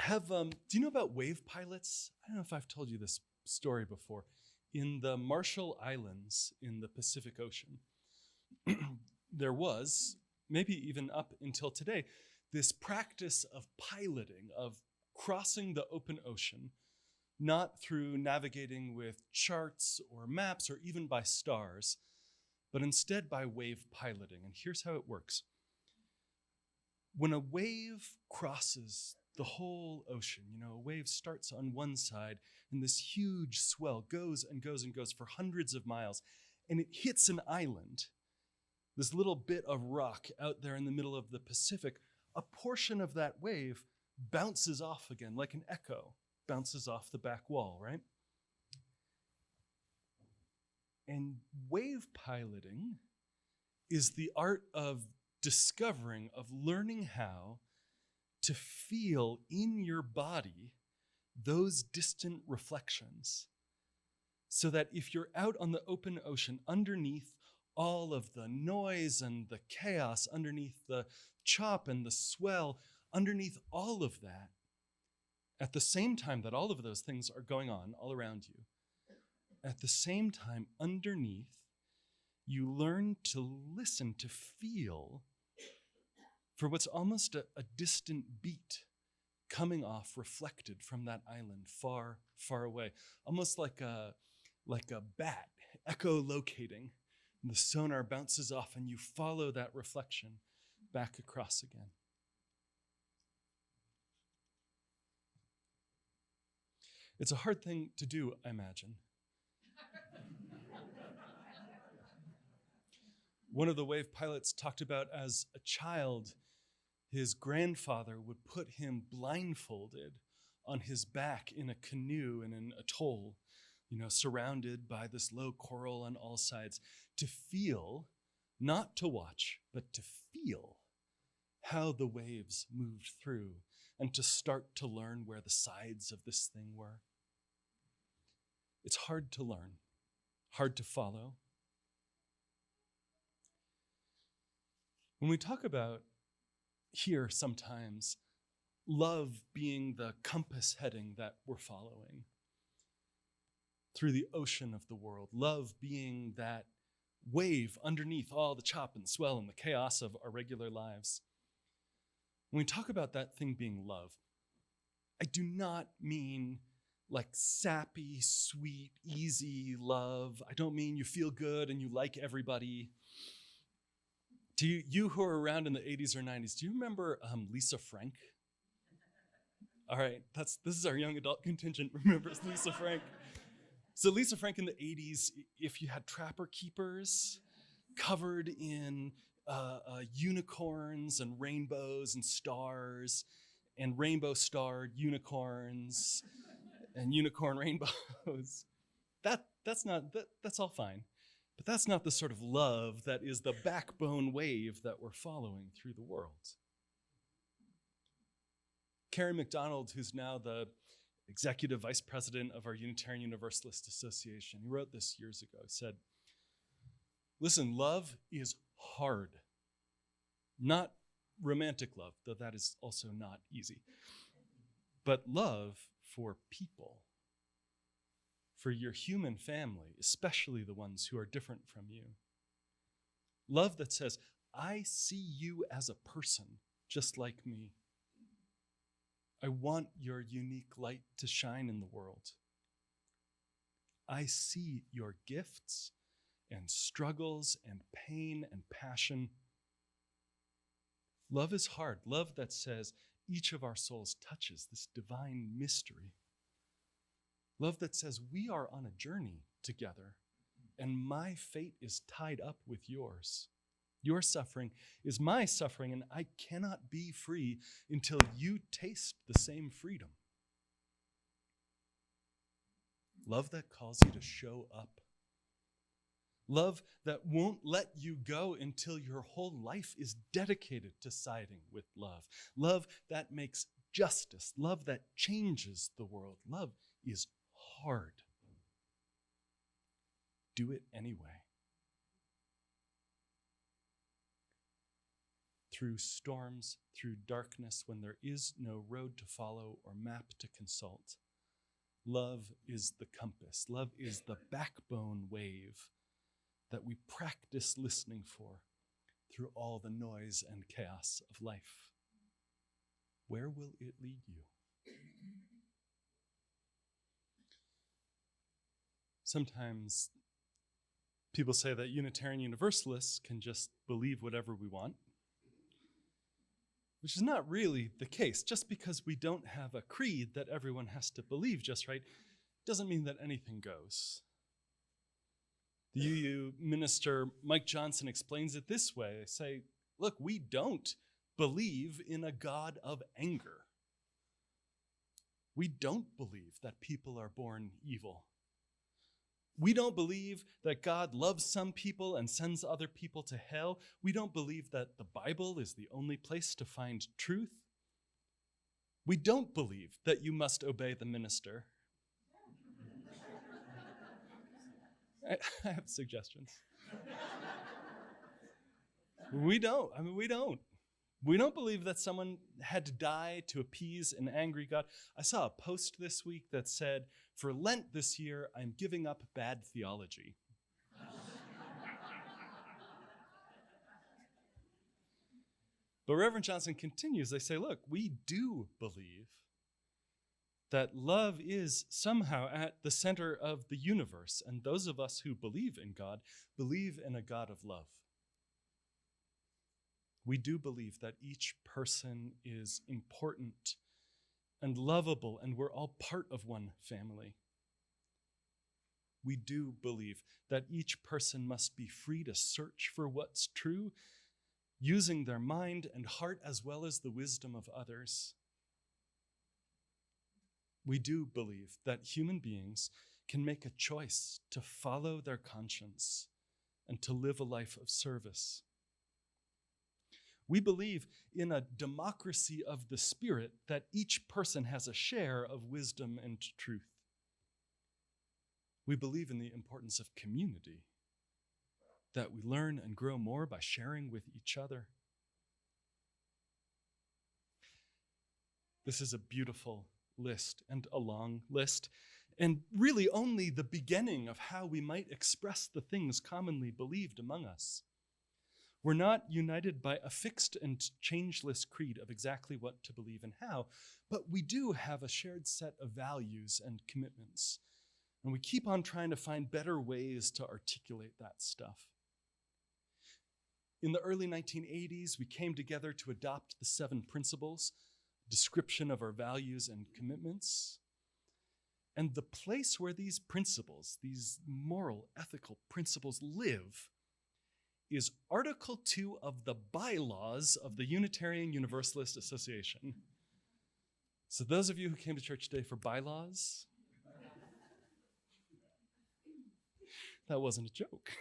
Do you know about wave pilots? I don't know if I've told you this story before. In the Marshall Islands in the Pacific Ocean, there was, maybe even up until today, this practice of piloting, of crossing the open ocean, not through navigating with charts or maps or even by stars, but instead by wave piloting. And here's how it works. When a wave crosses the whole ocean, a wave starts on one side and this huge swell goes and goes and goes for hundreds of miles, and it hits an island, this little bit of rock out there in the middle of the Pacific. A portion of that wave bounces off again, like an echo bounces off the back wall, right? And wave piloting is the art of discovering, of learning how to feel in your body those distant reflections, so that if you're out on the open ocean, underneath all of the noise and the chaos, underneath the chop and the swell, underneath all of that, at the same time that all of those things are going on all around you, at the same time, underneath, you learn to listen, to feel for what's almost a distant beat coming off, reflected from that island far, far away, almost like a bat echolocating. And the sonar bounces off and you follow that reflection back across again. It's a hard thing to do, I imagine. One of the wave pilots talked about, as a child, his grandfather would put him blindfolded on his back in a canoe in an atoll, surrounded by this low coral on all sides, to feel, not to watch, but to feel how the waves moved through, and to start to learn where the sides of this thing were. It's hard to learn, hard to follow. When we talk about here sometimes love being the compass heading that we're following through the ocean of the world, love being that wave underneath all the chop and swell and the chaos of our regular lives, when we talk about that thing being love, I do not mean like sappy, sweet, easy love. I don't mean you feel good and you like everybody. Do you who are around in the 80s or 90s, do you remember Lisa Frank? All right, this is our young adult contingent remembers Lisa Frank. So Lisa Frank in the 80s, if you had trapper keepers covered in unicorns and rainbows and stars and rainbow-starred unicorns and unicorn rainbows, that's all fine. But that's not the sort of love that is the backbone wave that we're following through the world. Karen McDonald, who's now the executive vice president of our Unitarian Universalist Association, he wrote this years ago. He said, listen, love is hard. Not romantic love, though that is also not easy. But love for people, for your human family, especially the ones who are different from you. Love that says, I see you as a person just like me. I want your unique light to shine in the world. I see your gifts and struggles and pain and passion. Love is hard. Love that says each of our souls touches this divine mystery. Love that says we are on a journey together, and my fate is tied up with yours. Your suffering is my suffering, and I cannot be free until you taste the same freedom. Love that calls you to show up. Love that won't let you go until your whole life is dedicated to siding with love. Love that makes justice. Love that changes the world. Love is hard. Do it anyway. through storms, through darkness, when there is no road to follow or map to consult. Love is the compass. Love is the backbone wave that we practice listening for through all the noise and chaos of life. Where will it lead you? Sometimes people say that Unitarian Universalists can just believe whatever we want, which is not really the case. Just because we don't have a creed that everyone has to believe just right doesn't mean that anything goes. The UU minister Mike Johnson explains it this way. They say, look, we don't believe in a God of anger. We don't believe that people are born evil. We don't believe that God loves some people and sends other people to hell. We don't believe that the Bible is the only place to find truth. We don't believe that you must obey the minister. I have suggestions. We don't. We don't believe that someone had to die to appease an angry God. I saw a post this week that said, for Lent this year, I'm giving up bad theology. But Reverend Johnson continues, they say, look, we do believe that love is somehow at the center of the universe, and those of us who believe in God believe in a God of love. We do believe that each person is important and lovable, and we're all part of one family. We do believe that each person must be free to search for what's true, using their mind and heart as well as the wisdom of others. We do believe that human beings can make a choice to follow their conscience and to live a life of service. We believe in a democracy of the Spirit, that each person has a share of wisdom and truth. We believe in the importance of community, that we learn and grow more by sharing with each other. This is a beautiful list and a long list, and really only the beginning of how we might express the things commonly believed among us. We're not united by a fixed and changeless creed of exactly what to believe and how, but we do have a shared set of values and commitments. And we keep on trying to find better ways to articulate that stuff. In the early 1980s, we came together to adopt the 7 principles, description of our values and commitments. And the place where these principles, these moral, ethical principles live, is Article 2 of the bylaws of the Unitarian Universalist Association. So those of you who came to church today for bylaws, that wasn't a joke.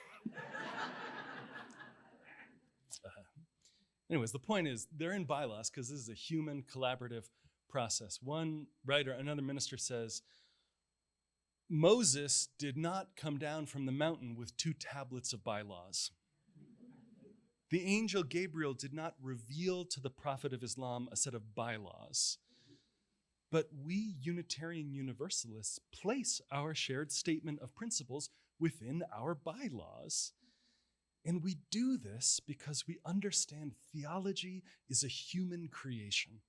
Anyways, the point is, they're in bylaws because this is a human collaborative process. One writer, another minister says, Moses did not come down from the mountain with 2 tablets of bylaws. The angel Gabriel did not reveal to the prophet of Islam a set of bylaws. But we Unitarian Universalists place our shared statement of principles within our bylaws. And we do this because we understand theology is a human creation.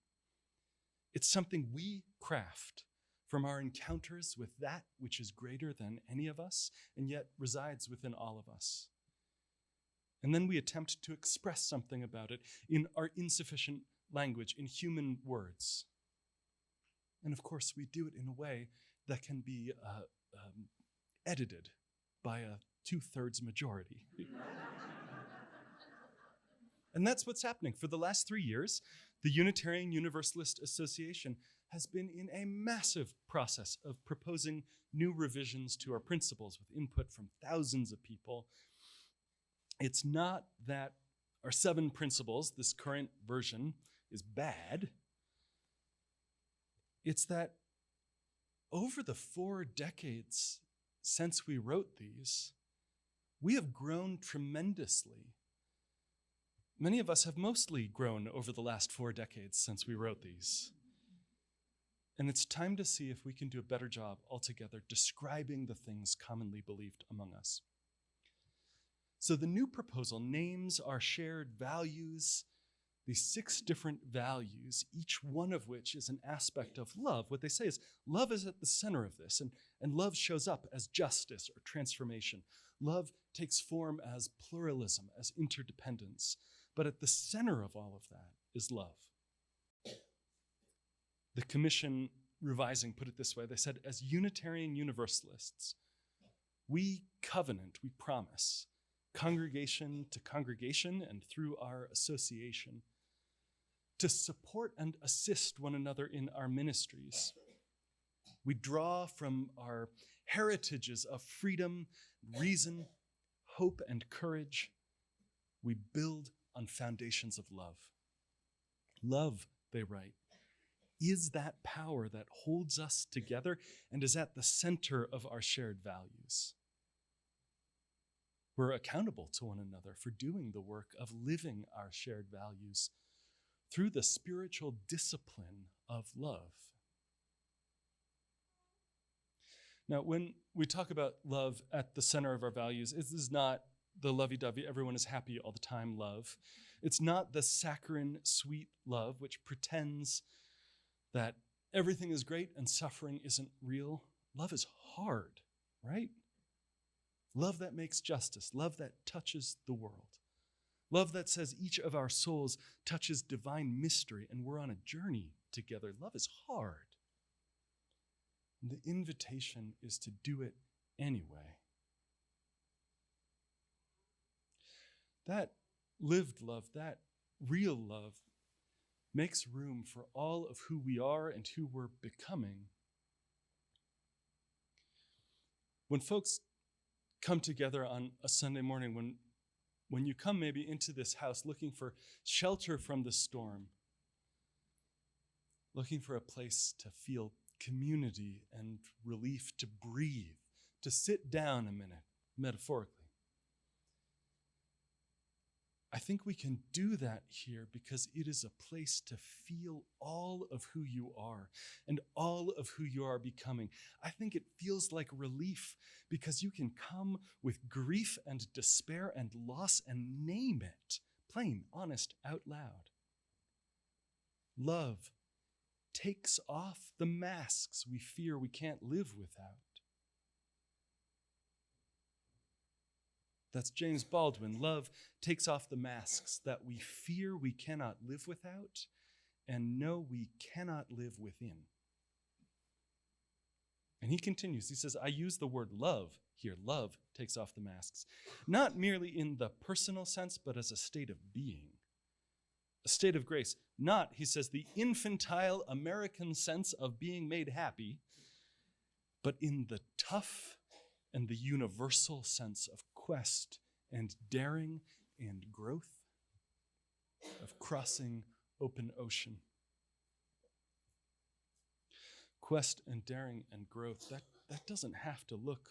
It's something we craft from our encounters with that which is greater than any of us and yet resides within all of us. And then we attempt to express something about it in our insufficient language, in human words. And of course, we do it in a way that can be edited by a 2/3 majority. And that's what's happening. For the last 3 years, the Unitarian Universalist Association has been in a massive process of proposing new revisions to our principles with input from thousands of people. It's not that our 7 principles, this current version, is bad. It's that over the 4 decades since we wrote these, we have grown tremendously. Many of us have mostly grown over the last 4 decades since we wrote these. And it's time to see if we can do a better job altogether describing the things commonly believed among us. So the new proposal names our shared values, these 6 different values, each one of which is an aspect of love. What they say is love is at the center of this, and love shows up as justice or transformation. Love takes form as pluralism, as interdependence. But at the center of all of that is love. The Commission revising put it this way. They said, as Unitarian Universalists, we covenant, we promise, congregation to congregation and through our association, to support and assist one another in our ministries. We draw from our heritages of freedom, reason, hope, and courage. We build on foundations of love. Love, they write, is that power that holds us together and is at the center of our shared values. We're accountable to one another for doing the work of living our shared values through the spiritual discipline of love. Now, when we talk about love at the center of our values, this is not the lovey-dovey, everyone is happy all the time love. It's not the saccharine, sweet love, which pretends that everything is great and suffering isn't real. Love is hard, right? Love that makes justice, love that touches the world. Love that says each of our souls touches divine mystery and we're on a journey together. Love is hard. And the invitation is to do it anyway. That lived love, that real love, makes room for all of who we are and who we're becoming. When folks come together on a Sunday morning, when you come maybe into this house looking for shelter from the storm, looking for a place to feel community and relief, to breathe, to sit down a minute, metaphorically. I think we can do that here because it is a place to feel all of who you are and all of who you are becoming. I think it feels like relief because you can come with grief and despair and loss and name it, plain, honest, out loud. Love takes off the masks we fear we can't live without. That's James Baldwin. Love takes off the masks that we fear we cannot live without and know we cannot live within. And he continues, he says, I use the word love here. Love takes off the masks, not merely in the personal sense, but as a state of being, a state of grace. Not, he says, the infantile American sense of being made happy, but in the tough and the universal sense of quest and daring and growth, of crossing open ocean. Quest and daring and growth, that doesn't have to look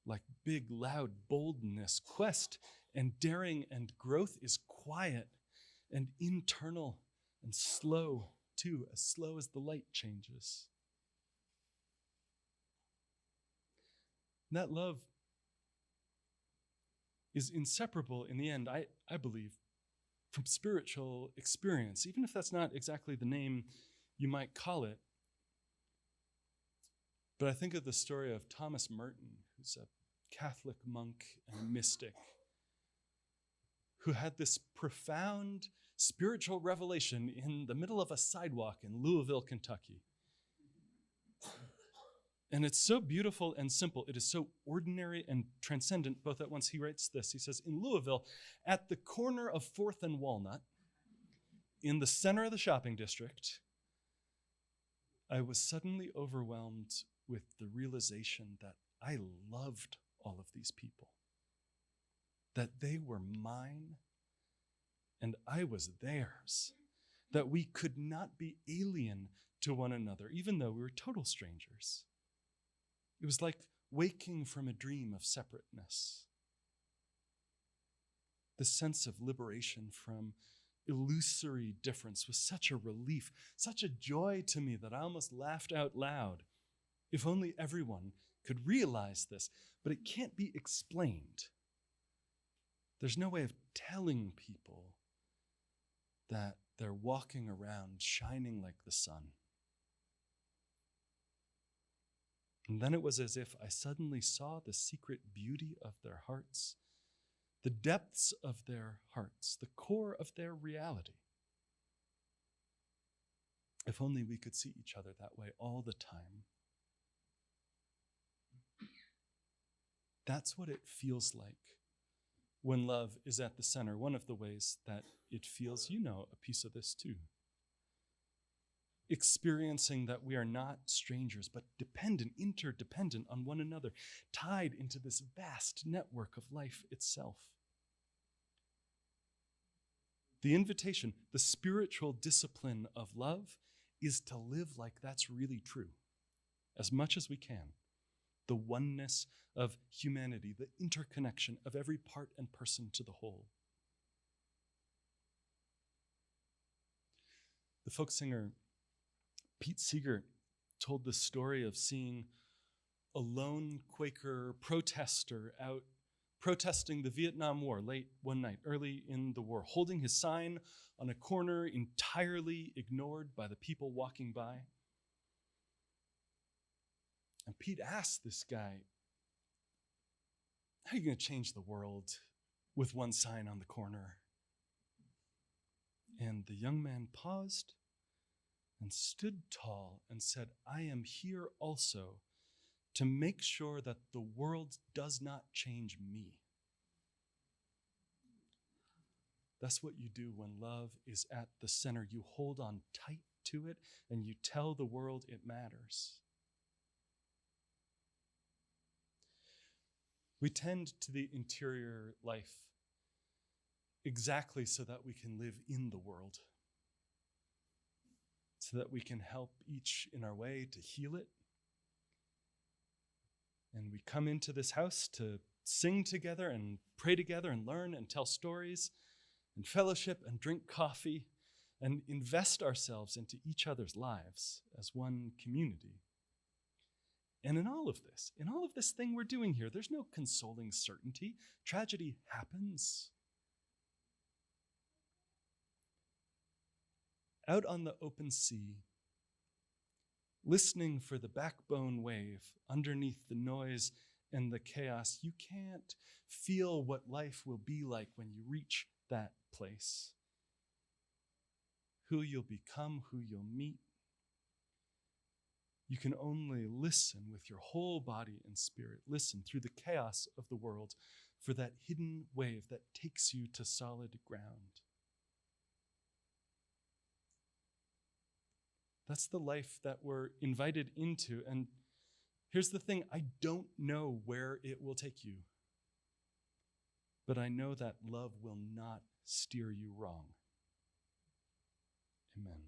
like big, loud boldness. Quest and daring and growth is quiet and internal and slow too, as slow as the light changes. And that love is inseparable in the end, I believe, from spiritual experience, even if that's not exactly the name you might call it. But I think of the story of Thomas Merton, who's a Catholic monk and mystic, who had this profound spiritual revelation in the middle of a sidewalk in Louisville, Kentucky. And it's so beautiful and simple. It is so ordinary and transcendent, both at once. He writes this. He says, in Louisville, at the corner of 4th and Walnut, in the center of the shopping district, I was suddenly overwhelmed with the realization that I loved all of these people, that they were mine and I was theirs, that we could not be alien to one another, even though we were total strangers. It was like waking from a dream of separateness. The sense of liberation from illusory difference was such a relief, such a joy to me that I almost laughed out loud. If only everyone could realize this, but it can't be explained. There's no way of telling people that they're walking around shining like the sun. And then it was as if I suddenly saw the secret beauty of their hearts, the depths of their hearts, the core of their reality. If only we could see each other that way all the time. That's what it feels like when love is at the center. One of the ways that it feels, you know, a piece of this too. Experiencing that we are not strangers, but dependent, interdependent on one another, tied into this vast network of life itself. The invitation, the spiritual discipline of love, is to live like that's really true, as much as we can. The oneness of humanity, the interconnection of every part and person to the whole. The folk singer Pete Seeger told the story of seeing a lone Quaker protester out protesting the Vietnam War late one night, early in the war, holding his sign on a corner, entirely ignored by the people walking by. And Pete asked this guy, how are you going to change the world with one sign on the corner? And the young man paused and stood tall and said, I am here also to make sure that the world does not change me. That's what you do when love is at the center. You hold on tight to it and you tell the world it matters. We tend to the interior life exactly so that we can live in the world, so that we can help each in our way to heal it. And we come into this house to sing together and pray together and learn and tell stories and fellowship and drink coffee and invest ourselves into each other's lives as one community. And in all of this thing we're doing here, there's no consoling certainty. Tragedy happens. Out on the open sea, listening for the backbone wave underneath the noise and the chaos, you can't feel what life will be like when you reach that place. Who you'll become, who you'll meet. You can only listen with your whole body and spirit. Listen through the chaos of the world for that hidden wave that takes you to solid ground. That's the life that we're invited into. And here's the thing, I don't know where it will take you. But I know that love will not steer you wrong. Amen.